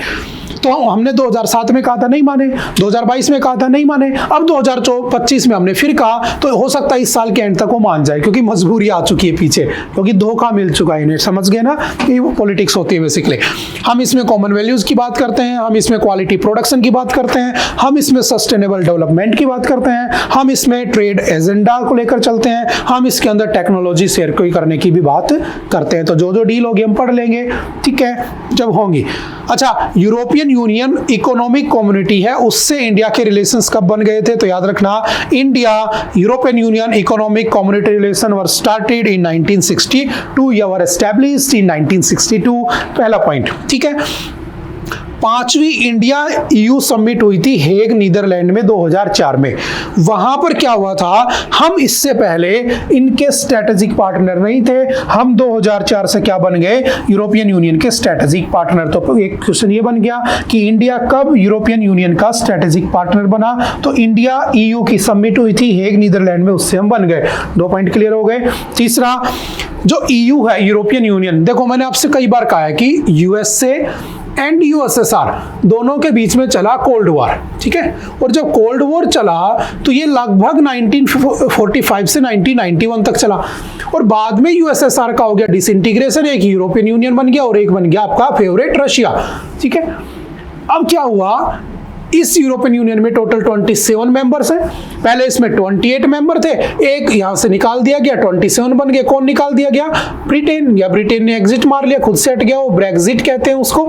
तो हमने 2007 में कहा था नहीं माने, 2022 में कहा था नहीं माने, अब 2025 में हमने फिर कहा, तो हो सकता है इस साल के एंड तक वो मान जाए, क्योंकि मजबूरी आ चुकी है पीछे, क्योंकि धोखा मिल चुका है इन्हें। समझ गए ना कि वो पॉलिटिक्स होती है बेसिकली। हम इसमें कॉमन वैल्यूज की बात करते हैं, हम इसमें क्वालिटी प्रोडक्शन की बात करते हैं, हम इसमें सस्टेनेबल डेवलपमेंट की बात करते हैं, हम इसमें ट्रेड एजेंडा को लेकर चलते हैं, हम इसके अंदर टेक्नोलॉजी शेयर करने की भी बात करते हैं। तो जो जो डील होगी हम पढ़ लेंगे, ठीक है, जब होंगी। अच्छा, यूरोपियन यूनियन इकोनॉमिक कम्युनिटी है, उससे इंडिया के रिलेशंस कब बन गए थे? तो याद रखना, India European union economic community relation were started in 1962 या वर एस्टैब्लिश्ड इन 1962। पहला पॉइंट, ठीक है। 5वीं इंडिया ईयू समिट हुई थी हेग नीदरलैंड में 2004 में। वहां पर क्या हुआ था, हम इससे पहले इनके स्ट्रेटेजिक पार्टनर नहीं थे, हम 2004 से क्या बन गए, यूरोपियन यूनियन के स्ट्रेटेजिक पार्टनर। तो एक क्वेश्चन ये बन गया कि इंडिया कब यूरोपियन यूनियन का स्ट्रेटेजिक पार्टनर बना, तो इंडिया ईयू की समिट हुई थी हेग नीदरलैंड में, उससे हम बन गए। 2 पॉइंट क्लियर हो गए। तीसरा, जो ईयू है यूरोपियन यूनियन, देखो मैंने आपसे कई बार कहा है कि यूएसए एंड यूएसएसआर दोनों के बीच में चला कोल्ड वॉर, ठीक है। और जब कोल्ड वॉर चला तो ये लगभग 1945 से 1991 तक चला, और बाद में यूएसएसआर का हो गया डिसइंटीग्रेशन, एक यूरोपियन यूनियन बन गया और एक बन गया आपका फेवरेट रशिया, ठीक है। अब क्या हुआ, इस यूरोपियन यूनियन में टोटल 27 मेंबर्स हैं। पहले इसमें 28 मेंबर थे, एक यहां से निकाल दिया गया, 27 बन गए। कौन निकाल दिया गया, ब्रिटेन, या ब्रिटेन ने एग्जिट मार लिया, खुद से हट गया, वो ब्रेक्जिट कहते हैं उसको।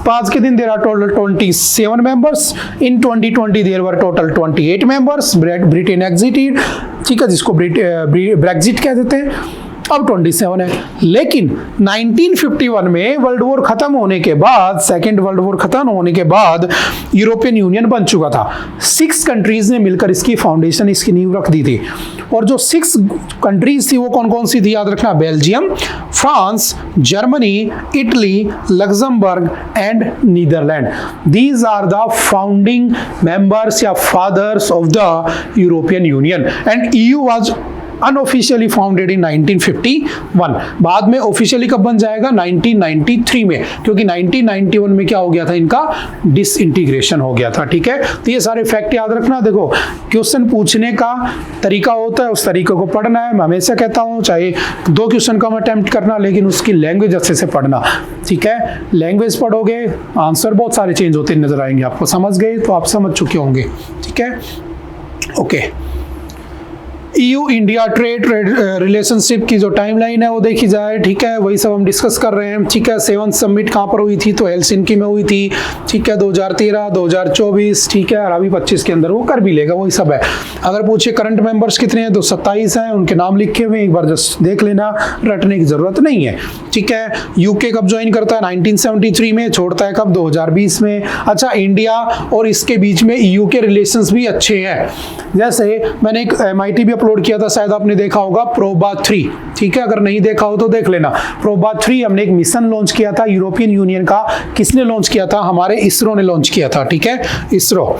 5 के दिन there are total 27 members, in 2020 there were total 28 members, Britain exited, ठीक है, जिसको ब्रेक्जिट कह देते हैं। अब 27 है, लेकिन 1951 में वर्ल्ड वॉर खत्म होने के बाद, सेकेंड वर्ल्ड वॉर खत्म होने के बाद यूरोपियन यूनियन बन चुका था। 6 कंट्रीज ने मिलकर इसकी फाउंडेशन, इसकी नींव रख दी थी। और जो 6 कंट्रीज थी वो कौन कौन सी थी, याद रखना, Belgium, France, Germany, Italy, Luxembourg and Netherlands. These are the founding members या fathers of the European Union, and EU was unofficially founded in 1951। बाद में ऑफिशियली कब बन जाएगा, 1993 में, क्योंकि 1991 में क्या हो गया था, इनका डिसइंटीग्रेशन हो गया था, ठीक है। तो ये सारे फैक्ट याद रखना। देखो क्वेश्चन पूछने का तरीका होता है, उस तरीके को पढ़ना है। मैं हमेशा कहता हूं चाहे 2 क्वेश्चन कम अटेम्प्ट करना, लेकिन उसकी लैंग्वेज अच्छे से पढ़ना, ठीक है। लैंग्वेज पढ़ोगे, आंसर बहुत सारे चेंज होते नजर आएंगे आपको। समझ गए तो आप समझ चुके होंगे, ठीक है, okay. EU India trade relationship की जो टाइमलाइन है वो देखी जाए, ठीक है, वही सब हम डिस्कस कर रहे हैं, ठीक है। 7th समिट कहाँ पर हुई थी, तो हेलसिंकी में हुई थी, ठीक है, 2013, 2024, ठीक है, और अभी 25 के अंदर वो कर भी लेगा, वही सब है। अगर पूछे करंट मेंबर्स कितने हैं, तो 27 हैं, उनके नाम लिखे हुए, एक बार जस्ट देख लेना, रटने की जरूरत नहीं है, ठीक है। यूके कब ज्वाइन करता है, 1973 में, छोड़ता है कब, 2020 में। अच्छा, इंडिया और इसके बीच में EU के रिलेशंस भी अच्छे हैं। जैसे मैंने एक MIT भी अपलोड किया था, शायद आपने देखा होगा, प्रोबा 3, ठीक है, अगर नहीं देखा हो तो देख लेना। प्रोबा 3 हमने एक मिशन लॉन्च किया था यूरोपियन यूनियन का। किसने लॉन्च किया था, हमारे इसरो ने लॉन्च किया था, ठीक है, ISRO,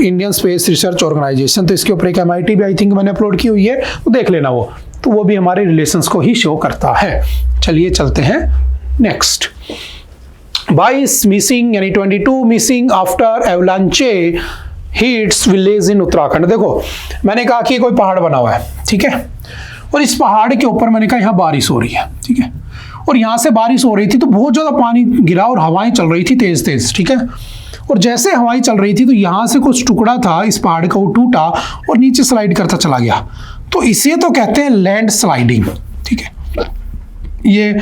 Indian Space Research Organisation. तो इसके ऊपर एक MIT भी आई थिंक मैंने अपलोड की हुई है, तो देख लेना वो, तो वो भी हमारे रिलेशंस को ही शो करता है। चलिए चलते हैं नेक्स्ट। 22 मिसिंग यानी 22 missing after एवलांचे hits village in Uttarakhand. देखो मैंने कहा कि कोई पहाड़ बना हुआ है, ठीक है, और इस पहाड़ के ऊपर मैंने कहा यहाँ बारिश हो रही है, ठीक है, और यहाँ से बारिश हो रही थी तो बहुत ज़्यादा पानी गिरा और हवाएं चल रही थी तेज तेज, ठीक है। और जैसे हवाएं चल रही थी तो यहाँ से कुछ टुकड़ा था इस पहाड़ का, वो टूटा और नीचे स्लाइड करता चला गया, तो इसे तो कहते हैं लैंड स्लाइडिंग, ठीक है। ये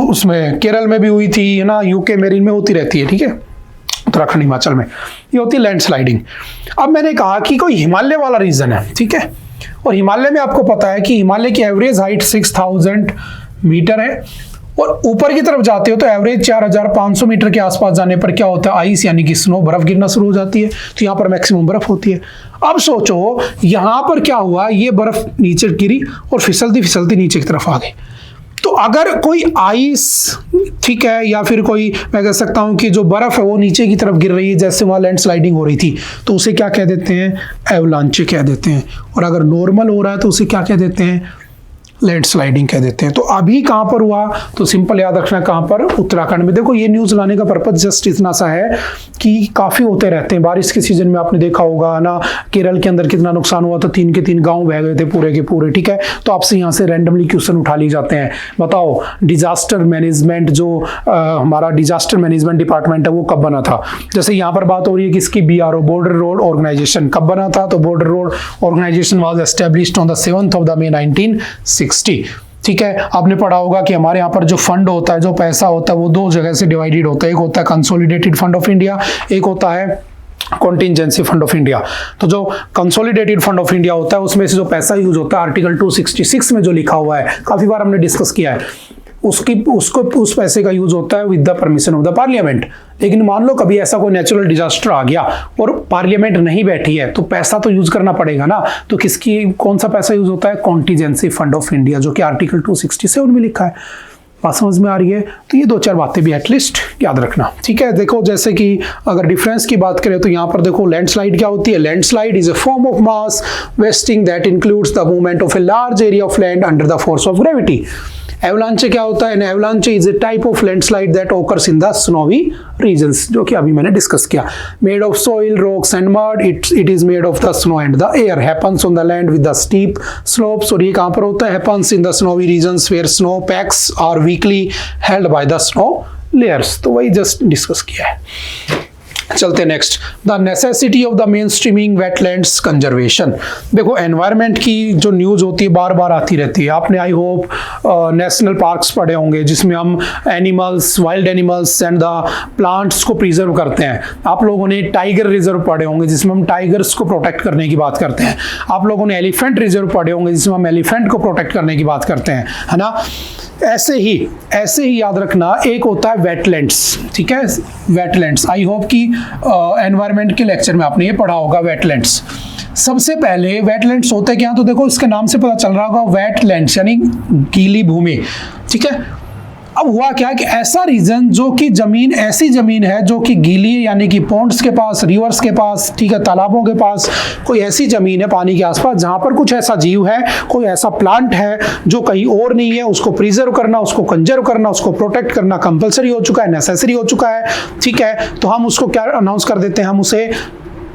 उसमें केरल में भी हुई थी, है ना, यूके मेरिन में होती रहती है, ठीक है, उत्तराखंड हिमाचल में ये होती है लैंडस्लाइडिंग। अब मैंने कहा कि कोई हिमालय वाला रीजन है, ठीक है, और हिमालय में आपको पता है कि हिमालय की एवरेज हाइट 6000 मीटर है, और ऊपर की तरफ जाते हो तो एवरेज 4500 मीटर के आसपास जाने पर क्या होता है, आइस यानी कि स्नो, बर्फ गिरना शुरू हो जाती है, तो यहाँ पर मैक्सिमम बर्फ होती है। अब सोचो यहाँ पर क्या हुआ, ये बर्फ नीचे गिरी और फिसलती फिसलती नीचे की तरफ आ गई। तो अगर कोई आइस, ठीक है, या फिर कोई, मैं कह सकता हूं कि जो बर्फ है वो नीचे की तरफ गिर रही है, जैसे वहां लैंड स्लाइडिंग हो रही थी, तो उसे क्या कह देते हैं, एवलांचे कह देते हैं। और अगर नॉर्मल हो रहा है तो उसे क्या कह देते हैं, लैंडस्लाइडिंग कह देते हैं। तो अभी कहां पर हुआ, तो सिंपल याद रखना कहां पर, उत्तराखंड में। देखो ये न्यूज लाने का पर्पज जस्ट इतना सा है कि काफी होते रहते हैं बारिश के सीजन में, आपने देखा होगा ना, केरल के अंदर कितना नुकसान हुआ था, 3 के 3 गांव बह गए थे पूरे के पूरे, ठीक है। तो आपसे यहाँ से रैंडमली क्वेश्चन उठा लिए जाते हैं, बताओ डिजास्टर मैनेजमेंट, जो हमारा डिजास्टर मैनेजमेंट डिपार्टमेंट है वो कब बना था। जैसे यहाँ पर बात हो रही है कि इसकी BRO, बॉर्डर रोड ऑर्गेनाइजेशन, कब बना था, तो Border Road Organisation was established on the 7th of May 1960, ठीक है। आपने पढ़ा होगा कि हमारे यहाँ पर जो फंड होता है, जो पैसा होता है, वो 2 जगह से डिवाइडेड होता है, एक होता है कंसोलिडेटेड फंड ऑफ इंडिया, एक होता है कॉन्टिजेंसी फंड ऑफ इंडिया। तो जो कंसोलिडेटेड फंड ऑफ इंडिया होता है उसमें से जो पैसा यूज होता है, आर्टिकल 266 में जो लिखा हुआ है, काफी बार हमने डिस्कस किया है, उसको उस पैसे का यूज होता है with the permission of the parliament. लेकिन मान लो कभी ऐसा कोई नेचुरल डिजास्टर आ गया और पार्लियामेंट नहीं बैठी है, तो पैसा तो यूज करना पड़ेगा ना। तो कौन सा पैसा यूज होता है? कॉन्टीजेंसी फंड ऑफ इंडिया, जो कि आर्टिकल 267 में लिखा है। बात समझ में आ रही है? तो ये 2-4 बातें भी एटलीस्ट याद रखना, ठीक है। देखो जैसे कि अगर डिफरेंस की बात करें तो यहाँ पर देखो लैंडस्लाइड क्या होती है। Landslide is a form of mass wasting that includes the movement of a large area of land under the force of gravity. Avalanche क्या होता है? An avalanche is a type of landslide that occurs in the snowy regions, जो कि अभी मैंने discuss किया। Made of soil, rocks and mud, it is made of the snow and the air, happens on the land with the steep slopes. और ये कहां पर होता है? Happens in the snowy regions where snow packs are weakly held by the snow layers. तो वही just discuss किया है। चलते next, the necessity of the mainstreaming wetlands conservation. देखो एनवायरनमेंट की जो न्यूज होती है बार बार आती रहती है। आपने आई होप नेशनल पार्क्स पढ़े होंगे जिसमें हम animals, wild animals and the plants को प्रिजर्व करते हैं। आप लोगों ने टाइगर रिजर्व पढ़े होंगे जिसमें हम टाइगर्स को प्रोटेक्ट करने की बात करते हैं। आप लोगों ने एलिफेंट रिजर्व पढ़े होंगे जिसमें हम एलिफेंट को प्रोटेक्ट करने की बात करते हैं, है ना। ऐसे ही याद रखना, एक होता है वेटलैंड्स, ठीक है। वेटलैंड्स आई होप कि एनवायरनमेंट के लेक्चर में आपने ये पढ़ा होगा वेटलैंड्स। सबसे पहले वेटलैंड्स होते क्या? तो देखो इसके नाम से पता चल रहा होगा, वेटलैंड्स यानी गीली भूमि, ठीक है। अब हुआ क्या कि ऐसा रीजन जो कि जमीन, ऐसी जमीन है जो कि गीली है, यानी कि पॉन्ड्स के पास, रिवर्स के पास, ठीक है, तालाबों के पास कोई ऐसी जमीन है पानी के आसपास जहां पर कुछ ऐसा जीव है, कोई ऐसा प्लांट है जो कहीं और नहीं है, उसको प्रिजर्व करना, उसको कंजर्व करना, उसको प्रोटेक्ट करना कंपलसरी हो चुका है, नेसेसरी हो चुका है, ठीक है। तो हम उसको क्या अनाउंस कर देते हैं? हम उसे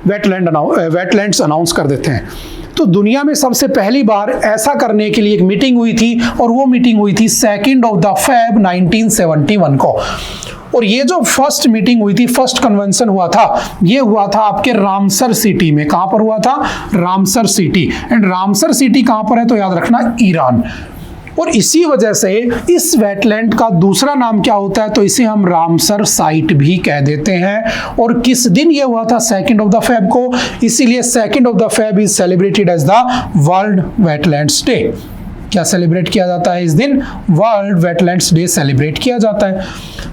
वेटलैंड्स अनाउंस कर देते हैं। तो दुनिया में सबसे पहली बार ऐसा करने के लिए एक मीटिंग हुई थी, और वो मीटिंग हुई थी 2 Feb 1971 को। और ये जो फर्स्ट मीटिंग हुई थी, फर्स्ट कन्वेंशन हुआ था, ये हुआ था आपके रामसर सिटी में। कहां पर हुआ था? Ramsar city. And Ramsar city कहां पर है? तो याद रखना, ईरान। और इसी वजह से इस वेटलैंड का दूसरा नाम क्या होता है? तो इसे हम रामसर साइट भी कह देते हैं। और किस दिन ये हुआ था? 2 Feb को। इसीलिए 2 Feb is celebrated as the World Wetlands Day. क्या सेलिब्रेट किया जाता है इस दिन? वर्ल्ड वेटलैंड्स डे सेलिब्रेट किया जाता है।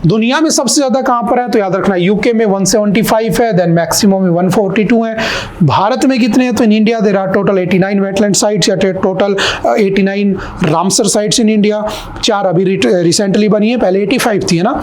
दुनिया में सबसे ज्यादा कहां पर है? तो याद रखना, यूके में 175 है, देन मैक्सिमम में 142 है। भारत में कितने हैं? तो in India there are total 89 wetland sites, या total 89 Ramsar sites in India. 4 अभी रिसेंटली बनी है, पहले 85 थी, है ना।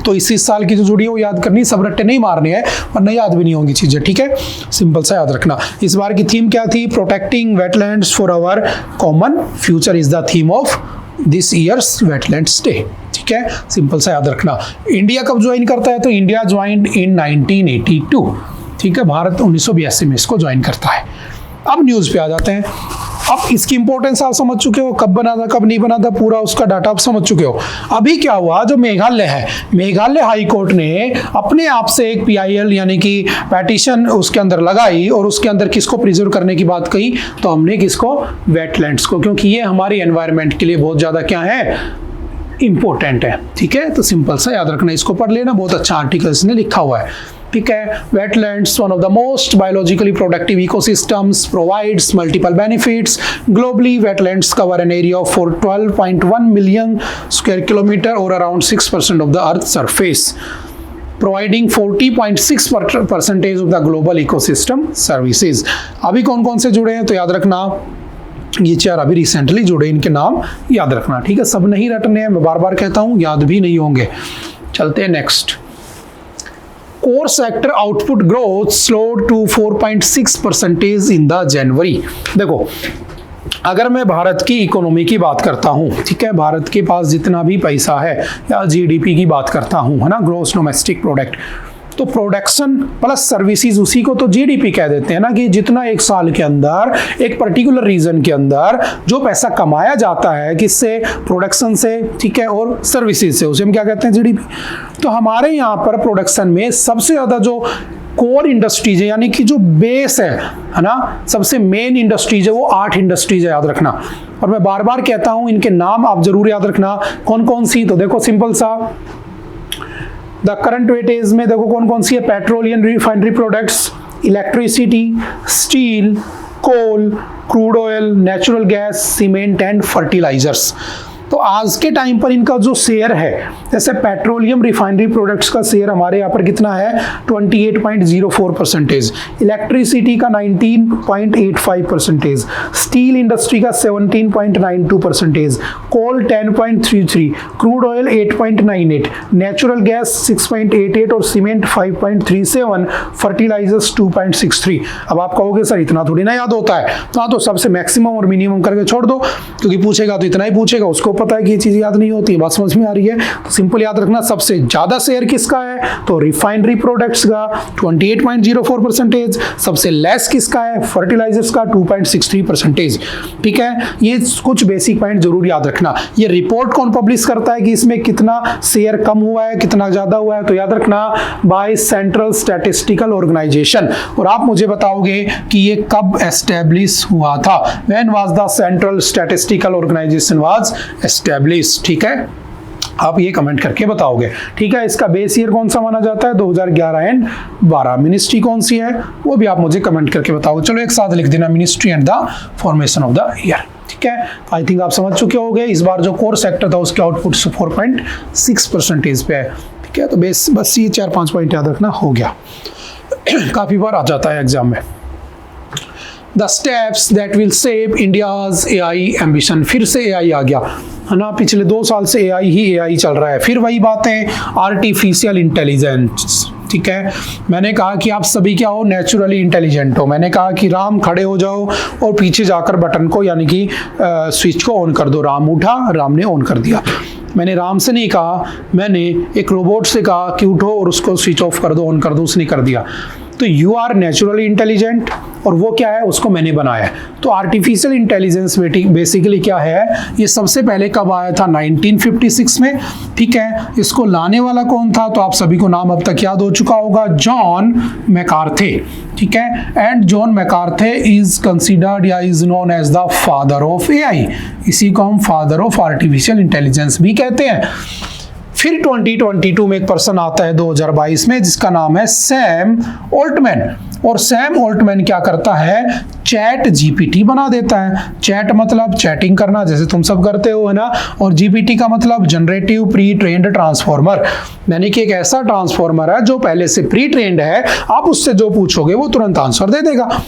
तो इसी साल की जो जुड़ी है वो याद करनी, सब रट्टे नहीं मारने हैं वरना याद भी नहीं होंगी चीजें, ठीक है। सिंपल सा याद रखना। इस बार की थीम क्या थी? Protecting wetlands for our common future is the theme of this year's wetlands day, ठीक है। सिंपल सा याद रखना। इंडिया कब ज्वाइन करता है? तो इंडिया ज्वाइंड इन 1982, ठीक है। भारत 1982 में इसको ज्वाइन करता है। अब न्यूज पे आ जाते हैं। अब इसकी इंपॉर्टेंस आप समझ चुके हो, कब बना था कब नहीं बना था, पूरा उसका डाटा आप समझ चुके हो। अभी क्या हुआ, जो मेघालय है, मेघालय हाई कोर्ट ने अपने आप से एक PIL यानी कि पेटिशन उसके अंदर लगाई, और उसके अंदर किसको प्रिजर्व करने की बात कही? तो हमने किसको? वेटलैंड्स को, क्योंकि ये हमारी एनवायरनमेंट के लिए बहुत ज्यादा क्या है? इंपॉर्टेंट है, ठीक है। तो सिंपल सा याद रखना, इसको पढ़ लेना, बहुत अच्छा आर्टिकल इसने लिखा हुआ है, ठीक है। Wetlands one of the most biologically productive ecosystems, provides multiple benefits. Globally wetlands cover an area of 12.1 million square kilometre और around 6% of the earth surface, providing 40.6% of the global ecosystem services. अभी कौन कौन से जुड़े हैं? तो याद रखना, ये 4 अभी रिसेंटली जुड़े, इनके नाम याद रखना, ठीक है। सब नहीं रटने हैं, मैं बार बार कहता हूं, याद भी नहीं होंगे। चलते हैं next. Core sector output growth slowed to 4.6% in the January. देखो अगर मैं भारत की इकोनॉमी की बात करता हूं, ठीक है, भारत के पास जितना भी पैसा है, या GDP की बात करता हूं, है ना, ग्रॉस डोमेस्टिक प्रोडक्ट, तो प्रोडक्शन प्लस सर्विसेज, उसी को तो GDP कह देते हैं ना, कि जितना एक साल के अंदर एक पर्टिकुलर रीजन के अंदर जो पैसा कमाया जाता है, किससे? प्रोडक्शन से, ठीक है, और सर्विसेज से, उसे हम क्या कहते हैं? GDP। तो हमारे यहाँ पर प्रोडक्शन में सबसे ज्यादा जो कोर इंडस्ट्रीज है, यानी कि जो बेस है ना, सबसे मेन इंडस्ट्रीज है, वो 8 इंडस्ट्रीज है, याद रखना। और मैं बार बार कहता हूं, इनके नाम आप जरूर याद रखना, कौन कौन सी। तो देखो सिंपल सा, द करंट वेटेज में देखो कौन कौन सी है? Petroleum refinery products, electricity, steel, coal, crude oil, natural gas, cement and fertilisers. तो आज के टाइम पर इनका जो शेयर है, जैसे पेट्रोलियम रिफाइनरी प्रोडक्ट्स का शेयर हमारे यहाँ पर कितना है 28.04%, इलेक्ट्रिसिटी का 19.85%, स्टील इंडस्ट्री का 17.92%, कोल 10.33, क्रूड ऑयल 8.98, नेचुरल गैस 6.88 और सीमेंट 5.37, फर्टिलाइजर्स 2.63। अब आप कहोगे सर इतना थोड़ी ना याद होता है, तो सबसे मैक्सिमम और मिनिमम करके छोड़ दो, क्योंकि पूछेगा तो इतना ही पूछेगा, उसको पता है कि ये चीज याद नहीं होती है। बात समझ में आ रही है? तो सिंपल याद रखना, सबसे ज्यादा शेयर किसका है, तो रिफाइनरी प्रोडक्ट्स का 28.04%, सबसे लेस किसका है, फर्टिलाइजर्स का 2.63%। ठीक है, ये कुछ बेसिक पॉइंट जरूर याद रखना। ये रिपोर्ट कौन पब्लिश करता है कि इसमें कितना शेयर कम हुआ है, कितना ज्यादा हुआ है, तो याद रखना बाय सेंट्रल स्टैटिस्टिकल ऑर्गेनाइजेशन। और आप मुझे बताओगे कि ये कब एस्टेब्लिश हुआ था, when was the Central Statistical Organisation was establish. ठीक है, आप ये कमेंट करके बताओगे। ठीक है, इसका बेस ईयर कौन सा माना जाता है, 2011 एंड 12। मिनिस्ट्री कौन सी है वो भी आप मुझे कमेंट करके बताओगे। चलो एक साथ लिख देना, ministry and the formation of the year. ठीक है, आई थिंक आप समझ चुके होंगे। इस बार जो कोर सेक्टर था उसके आउटपुट 4.6% पे है। ठीक है, तो बस ये 4-5 पॉइंट याद रखना, हो गया। काफी बार आ जाता है एग्जाम में। The steps that will shape India's AI ambition, फिर से AI आ गया है ना, पिछले 2 साल से AI चल रहा है। फिर वही बातें, आर्टिफिशियल इंटेलिजेंस। ठीक है, मैंने कहा कि आप सभी क्या हो, नेचुरली इंटेलिजेंट हो। मैंने कहा कि राम खड़े हो जाओ और पीछे जाकर बटन को यानी कि स्विच को ऑन कर दो। राम उठा, राम ने ऑन कर दिया। मैंने राम से नहीं कहा, मैंने एक रोबोट से कहा कि उठो और उसको स्विच ऑफ कर दो, ऑन कर दो, उसने कर दिया। तो यू आर नेचुरली इंटेलिजेंट, और वो क्या है, उसको मैंने बनाया है। तो आर्टिफिशियल इंटेलिजेंस बेसिकली क्या है, ये सबसे पहले कब आया था, 1956 में। ठीक है, इसको लाने वाला कौन था, तो आप सभी को नाम अब तक याद हो चुका होगा, जॉन मैकार्थे। ठीक है, and John McCarthy is considered या is known as the father of AI. इसी को हम फादर ऑफ आर्टिफिशियल इंटेलिजेंस भी कहते हैं। फिर 2022 में एक पर्सन आता है 2022 में, जिसका नाम है सैम ऑल्टमैन। और सैम ऑल्टमैन क्या करता है, चैट जीपीटी बना देता है। चैट मतलब चैटिंग करना, जैसे तुम सब करते हो, है ना। और जीपीटी का मतलब जनरेटिव प्री ट्रेन्ड ट्रांसफॉर्मर, यानी कि एक ऐसा ट्रांसफॉर्मर है जो पहले से प्री ट्रेन्ड है, आप उससे जो पूछोगे वो तुरंत आंसर दे देगा।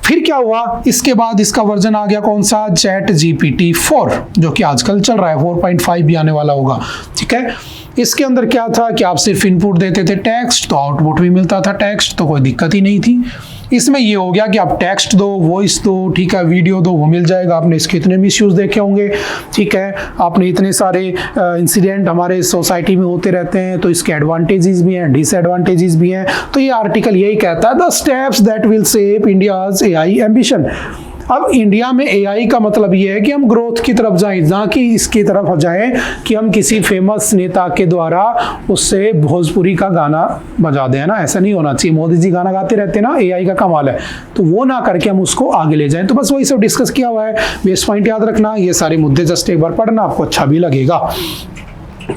फिर क्या हुआ, इसके बाद इसका वर्जन आ गया कौन सा, चैट जीपीटी 4, जो कि आजकल चल रहा है, 4.5 भी आने वाला होगा। ठीक है, इसके अंदर क्या था कि आप सिर्फ इनपुट देते थे टेक्स्ट, तो आउटपुट भी मिलता था टेक्स्ट, तो कोई दिक्कत ही नहीं थी। इसमें ये हो गया कि आप टेक्स्ट दो, वॉइस दो, ठीक है, वीडियो दो, वो मिल जाएगा। आपने इसके इतने मिसयूज देखे होंगे। ठीक है, आपने इतने सारे इंसिडेंट हमारे सोसाइटी में होते रहते हैं, तो इसके एडवांटेजेस भी हैं, डिसएडवांटेजेस भी हैं। तो ये आर्टिकल यही कहता है, the steps that will shape India's AI ambition. अब इंडिया में एआई का मतलब ये है कि हम ग्रोथ की तरफ जाएं, ना कि इसकी तरफ जाएं कि हम किसी फेमस नेता के द्वारा उससे भोजपुरी का गाना बजा दें, ना। ऐसा नहीं होना चाहिए। मोदी जी गाना गाते रहते हैं ना, एआई का कमाल है, तो वो ना करके हम उसको आगे ले जाएं। तो बस वही सब डिस्कस किया हुआ है। बेस पॉइंट याद रखना, ये सारे मुद्दे जस्ट एक बार पढ़ना, आपको अच्छा भी लगेगा।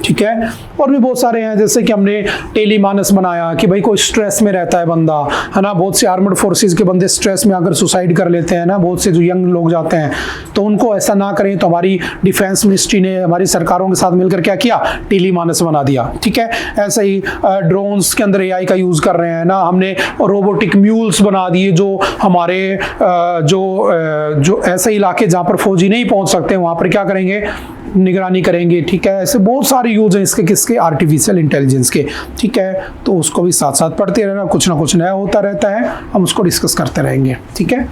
ठीक है, और भी बहुत सारे हैं, जैसे कि हमने टेलीमानस बनाया कि भाई कोई स्ट्रेस में रहता है बंदा, है ना। बहुत से आर्मड फोर्सेस के बंदे स्ट्रेस में आकर सुसाइड कर लेते हैं ना, बहुत से जो यंग लोग जाते हैं, तो उनको ऐसा ना करें। तो हमारी डिफेंस मिनिस्ट्री ने हमारी सरकारों के साथ मिलकर क्या किया, टेलीमानस बना दिया। ठीक है, ऐसे ही ड्रोन्स के अंदर एआई का यूज कर रहे हैं ना, हमने रोबोटिक म्यूल्स बना दिए, जो हमारे जो ऐसे इलाके जहाँ पर फौजी नहीं पहुंच सकते, वहाँ पर क्या करेंगे, निगरानी करेंगे। ठीक है, ऐसे बहुत सारे यूज हैं इसके, किसके, आर्टिफिशियल इंटेलिजेंस के। ठीक है, तो उसको भी साथ साथ पढ़ते रहना, कुछ ना कुछ नया होता रहता है, हम उसको डिस्कस करते रहेंगे। ठीक है,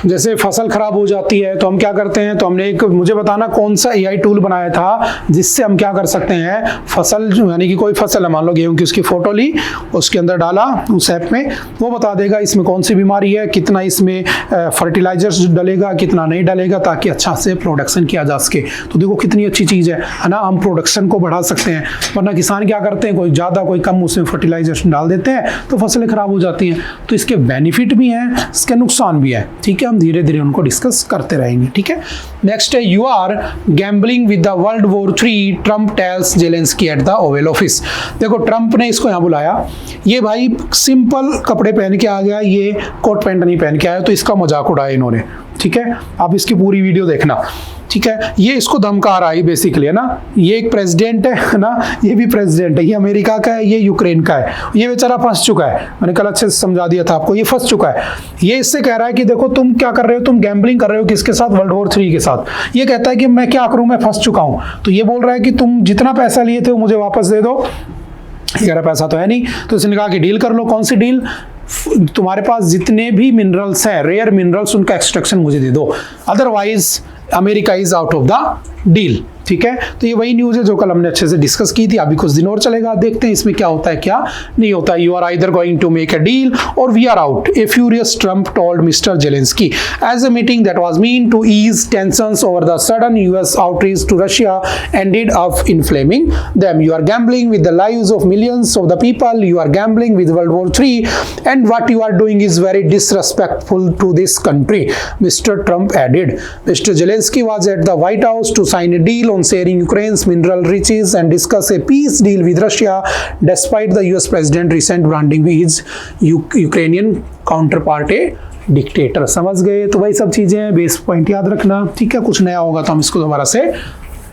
जैसे फसल खराब हो जाती है तो हम क्या करते हैं, तो हमने एक, मुझे बताना कौन सा एआई टूल बनाया था जिससे हम क्या कर सकते हैं, फसल यानी कि कोई फसल है, मान लो गेहूं की, उसकी फोटो ली, उसके अंदर डाला उस ऐप में, वो बता देगा इसमें कौन सी बीमारी है, कितना इसमें फर्टिलाइजर्स डलेगा, कितना नहीं डलेगा, ताकि अच्छा से प्रोडक्शन किया जा सके। तो देखो कितनी अच्छी चीज़ है ना, हम प्रोडक्शन को बढ़ा सकते हैं। वरना किसान क्या करते हैं, कोई ज़्यादा कोई कम उसमें फर्टिलाइजर्स डाल देते हैं तो फसलें खराब हो जाती हैं। तो इसके बेनिफिट भी हैं, इसके नुकसान भी है। ठीक है, हम धीरे धीरे उनको डिस्कस करते रहेंगे। ठीक है, नेक्स्ट है, you are gambling with the world war 3, Trump tells Zelensky at the Oval Office. देखो ट्रम्प ने इसको यहाँ बुलाया, ये भाई सिंपल कपड़े पहन के आ गया, ये कोट पैंट नहीं पहन के आया, तो इसका मजाक उड़ाया इन्होंने। ठीक है, आप इसकी पूरी वीडियो देखना, ठीक है। ये इसको धमका रहा है बेसिकली, है ना। ये एक प्रेसिडेंट है ना, ये भी प्रेसिडेंट है, ये अमेरिका का है, ये यूक्रेन का है। ये बेचारा फंस चुका है, मैंने कल अच्छे से समझा दिया था आपको, ये फंस चुका है। ये इससे कह रहा है कि देखो तुम क्या कर रहे हो, तुम गैम्बलिंग कर रहे हो किसके साथ, वर्ल्ड वॉर 3 के साथ। ये कहता है कि मैं क्या करूं, मैं फंस चुका हूं। तो ये बोल रहा है कि तुम जितना पैसा लिए थे वो मुझे वापस दे दो। ये कह रहा पैसा तो है नहीं, तो इसने कहा कि डील कर लो। कौन सी डील? तुम्हारे पास जितने भी मिनरल्स हैं, रेयर मिनरल्स, उनका एक्सट्रैक्शन मुझे दे दो, otherwise America is out of the deal. ठीक है, तो ये वही न्यूज़ है जो कल हमने अच्छे से डिस्कस की थी। अभी कुछ दिन और चलेगा, देखते हैं इसमें क्या होता है क्या नहीं होता है। You are either going to make a deal or we are out, a furious Trump told mister Zelensky as a meeting that was meant to ease tensions over the sudden US outreach to Russia ended up inflaming them. You are gambling with the lives of millions of the people. You are gambling with World War III, and what you are doing is very disrespectful to this country, Mr. Trump added. Mr. Zelensky was at the White House to sign a deal on sharing Ukraine's mineral riches and discuss a peace deal with Russia, despite the US President recent branding his Ukrainian counterpart a dictator. समझ गए? तो वही सब चीजें हैं, base point याद रखना, ठीक है। कुछ नया होगा तो हम इसको दोबारा से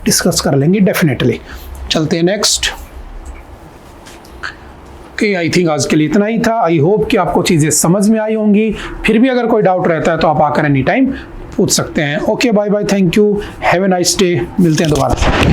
डिस्कस कर लेंगे डेफिनेटली। चलते हैं नेक्स्ट। ओके, आई थिंक आज के लिए इतना ही था। आई होप कि आपको चीज़ें समझ में आई होंगी। फिर भी अगर कोई डाउट रहता है तो आप आकर एनी टाइम पूछ सकते हैं। Okay, bye bye, thank you, have a nice day, मिलते हैं दोबारा।